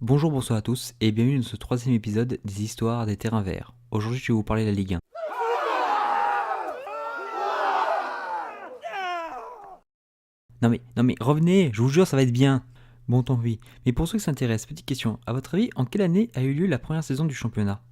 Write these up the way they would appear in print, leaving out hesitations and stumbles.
Bonjour, bonsoir à tous et bienvenue dans ce troisième épisode des histoires des terrains verts. Aujourd'hui je vais vous parler de la Ligue 1. Non mais revenez, je vous jure ça va être bien. Bon tant pis, mais pour ceux qui s'intéressent, petite question, à votre avis, en quelle année a eu lieu la première saison du championnat?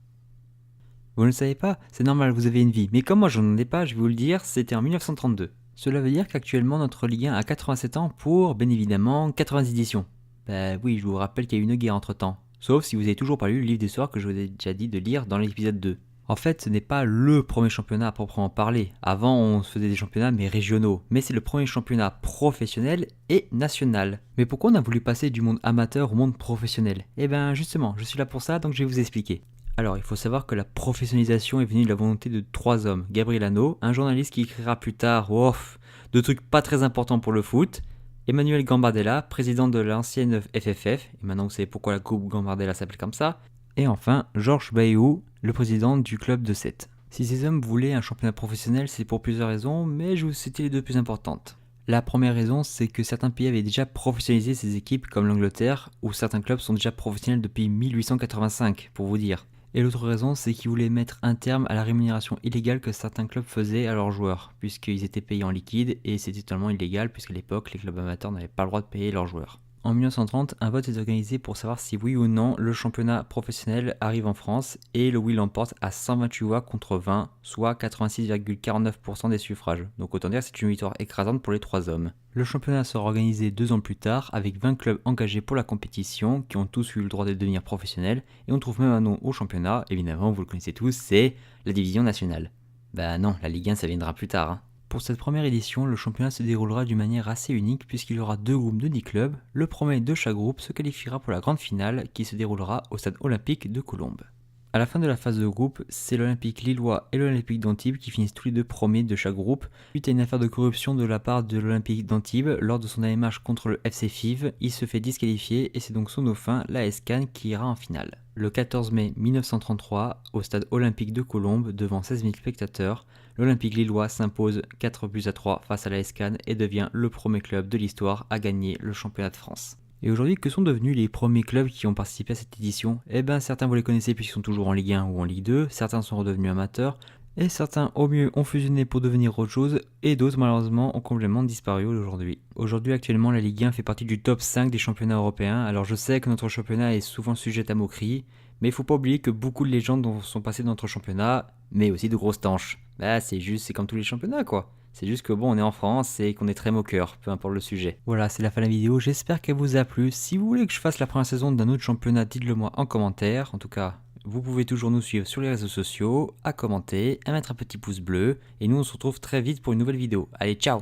Vous ne le savez pas? C'est normal, vous avez une vie, mais comme moi je n'en ai pas, je vais vous le dire, c'était en 1932. Cela veut dire qu'actuellement notre Ligue 1 a 87 ans pour, bien évidemment, 90 éditions. Bah oui, je vous rappelle qu'il y a eu une guerre entre temps. Sauf si vous avez toujours pas lu le livre d'histoire que je vous ai déjà dit de lire dans l'épisode 2. En fait, ce n'est pas le premier championnat à proprement parler. Avant, on se faisait des championnats mais régionaux. Mais c'est le premier championnat professionnel et national. Mais pourquoi on a voulu passer du monde amateur au monde professionnel? Eh ben justement, je suis là pour ça, donc je vais vous expliquer. Alors, il faut savoir que la professionnalisation est venue de la volonté de trois hommes. Gabriel Hanno, un journaliste qui écrira plus tard, de trucs pas très importants pour le foot. Emmanuel Gambardella, président de l'ancienne FFF, et maintenant vous savez pourquoi la coupe Gambardella s'appelle comme ça. Et enfin, Georges Baillou, le président du club de Sète. Si ces hommes voulaient un championnat professionnel, c'est pour plusieurs raisons, mais je vous citais les deux plus importantes. La première raison, c'est que certains pays avaient déjà professionnalisé ces équipes, comme l'Angleterre, où certains clubs sont déjà professionnels depuis 1885, pour vous dire. Et l'autre raison, c'est qu'ils voulaient mettre un terme à la rémunération illégale que certains clubs faisaient à leurs joueurs, puisqu'ils étaient payés en liquide, et c'était totalement illégal, puisqu'à l'époque, les clubs amateurs n'avaient pas le droit de payer leurs joueurs. En 1930, un vote est organisé pour savoir si oui ou non le championnat professionnel arrive en France, et le oui l'emporte à 128 voix contre 20, soit 86,49% des suffrages. Donc autant dire que c'est une victoire écrasante pour les trois hommes. Le championnat sera organisé 2 ans plus tard avec 20 clubs engagés pour la compétition qui ont tous eu le droit de devenir professionnels, et on trouve même un nom au championnat, évidemment vous le connaissez tous, c'est la division nationale. Bah non, la Ligue 1 ça viendra plus tard. Pour cette première édition, le championnat se déroulera d'une manière assez unique puisqu'il y aura 2 groupes de 10 clubs. Le premier de chaque groupe se qualifiera pour la grande finale qui se déroulera au stade olympique de Colombes. À la fin de la phase de groupe, c'est l'Olympique lillois et l'Olympique d'Antibes qui finissent tous les deux premiers de chaque groupe. Suite à une affaire de corruption de la part de l'Olympique d'Antibes, lors de son dernier match contre le FC Fives, il se fait disqualifier et c'est donc son dauphin, l'AS Cannes, qui ira en finale. Le 14 mai 1933, au stade olympique de Colombes, devant 16 000 spectateurs, l'Olympique lillois s'impose 4-3 face à l'AS Cannes et devient le premier club de l'histoire à gagner le championnat de France. Et aujourd'hui, que sont devenus les premiers clubs qui ont participé à cette édition? Eh ben, certains vous les connaissez puisqu'ils sont toujours en Ligue 1 ou en Ligue 2, certains sont redevenus amateurs, et certains au mieux ont fusionné pour devenir autre chose, et d'autres malheureusement ont complètement disparu aujourd'hui. Aujourd'hui, actuellement, la Ligue 1 fait partie du top 5 des championnats européens, alors je sais que notre championnat est souvent sujet à moquerie, mais il faut pas oublier que beaucoup de légendes sont passées dans notre championnat, mais aussi de grosses tanches. Bah c'est comme tous les championnats quoi. C'est juste que bon, on est en France et qu'on est très moqueur, peu importe le sujet. Voilà, c'est la fin de la vidéo, j'espère qu'elle vous a plu. Si vous voulez que je fasse la première saison d'un autre championnat, dites-le moi en commentaire. En tout cas, vous pouvez toujours nous suivre sur les réseaux sociaux, à commenter, à mettre un petit pouce bleu. Et nous, on se retrouve très vite pour une nouvelle vidéo. Allez, ciao!